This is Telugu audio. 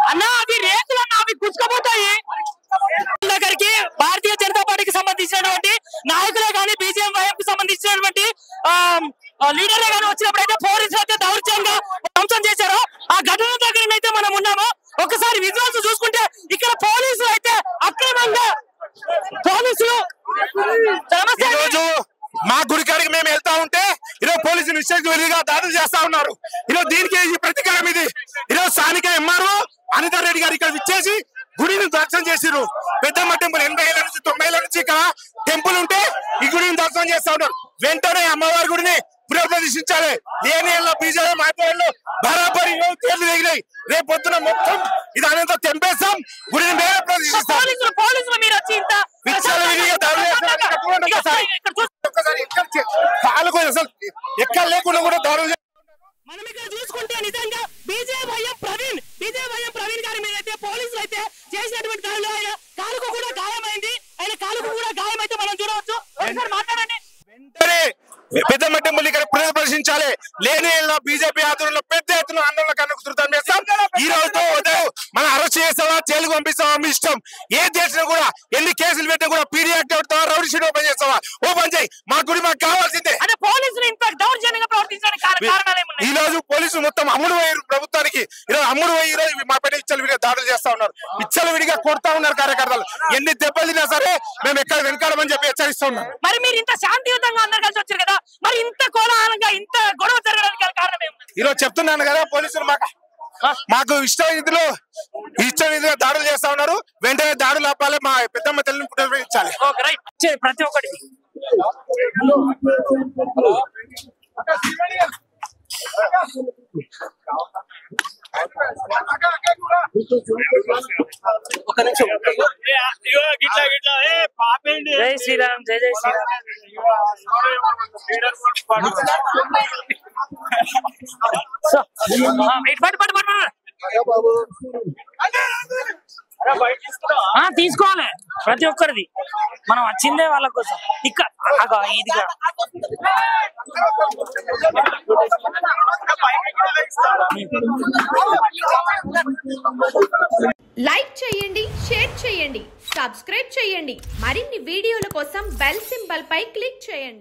అన్నా అవి రేకులన్నా అవి గుచ్చుకుపోతాయి. దగ్గరికి భారతీయ జనతా పార్టీకి సంబంధించినటువంటి నాయకులే కానీ బీజేపీ కు సంబంధించినటువంటి లీడర్లే కానీ వచ్చినప్పుడైతే పోలీసులు అయితే దౌర్జన్యంగా ధ్వంసం చేశారు. ఆ ఘటన దగ్గరనైతే మనం ఉన్నాము. ఒకసారి విజువల్స్ చూసుకుంటే ఇక్కడ పోలీసులు అయితే అక్రమంగా పోలీసులు మా గుడికాడికి మేము వెళ్తా ఉంటే ఈరోజు పోలీసులు విశేషంగా దాడులు చేస్తా ఉన్నారు. ఈరోజు దీనికి ఈ ప్రతికారం ఇది. ఈరోజు స్థానిక ఎంఆర్ఓ అనితా రెడ్డి గారు ఇక్కడ ఇచ్చేసి గుడిని దర్శనం చేసిరు. పెద్దమ్మ టెంపుల్ 80 ఏళ్ల నుంచి 90 ఏళ్ల నుంచి ఇక్కడ టెంపుల్ ఉంటే ఈ గుడిని దర్శనం చేస్తా ఉన్నారు. వెంటనే అమ్మవారి గుడిని పునఃప్రతిష్ఠించాలి. లేని బీజేపీ మాట్లాడలో బరాబరి తేళ్లు దిగినాయి. రేపు పొద్దున మొత్తం ఇది అనంత తెంపేస్తాం. గుడిని మేమే ప్రతిష్ఠిస్తాం. ఎక్కడ లేకుండా కూడా దారులు మనం ఇక్కడ చూసుకుంటే నిజంగా బీజేవైఎం ప్రవీణ్ గారి మీద అయితే పోలీసులు అయితే చేసినటువంటి దాడిలో ఆయన కాలుకు కూడా గాయమైంది. ఆయన కాలుకు కూడా గాయమైతే మనం చూడవచ్చు. ఒకసారి మాట్లాడండి. వెంటనే పెద్దమ్మ టెంపుల్ ఇక్కడ ప్రదర్శించాలి. లేని బీజేపీ ఆధ్వర్యంలో పెద్ద ఎత్తున ఆందోళన కనుకృతం చేస్తాం. ఈ రోజుతో మనం అరెస్ట్ చేస్తావా, జైలుకు పంపిస్తావా మీ ఇష్టం. ఏ చేసినా కూడా ఎన్ని కేసులు పెట్టినా కూడా పీడీ యాక్ట్ అవుతావా, రౌడీ షీట్ ఓపెన్ చేస్తావా, ఓపెన్ చేయి. మా గుడి మాకు కావాల్సిందే. ఈ రోజు పోలీసులు మొత్తం అమ్ముడు పోయారు ప్రభుత్వానికి. ఈరోజు అమ్ముడు పోయి ఈరోజు మా పైన విచ్చలవిడిగా దాడులు చేస్తా ఉన్నారు. విచ్చలవిడిగా కొడతా ఉన్నారు కార్యకర్తలు. ఎన్ని దెబ్బలు తిన్నా సరే మేము ఎక్కడ వెనకాడమని చెప్పి హెచ్చరిస్తూ ఉన్నాం. మరి మీరు ఇంత శాంతియుతంగా అందరు కలిసి వచ్చారు కదా, మరి ఇంత కోలాహలంగా ఇంత గొడవ జరగడానికి కారణం ఏమి? ఈరోజు చెప్తున్నాను కదా, పోలీసులు మాకు ఇష్టం దాడులు చేస్తా ఉన్నారు. వెంటనే దాడులు ఆపాలి. మా పెద్దమ్మ తల్లిని పునరుద్ధరించాలి. ప్రతి ఒక్కటి జై శ్రీరామ్, జై జై శ్రీరామ్. తీసుకోవాలి ప్రతి ఒక్కరిది. మనం వచ్చిందే వాళ్ళ కోసం. ఇక్కడ ఇదిగా లైక్ చేయండి, షేర్ చేయండి, సబ్స్క్రైబ్ చేయండి. మరిన్ని వీడియోల కోసం బెల్ సింబల్ పై క్లిక్ చేయండి.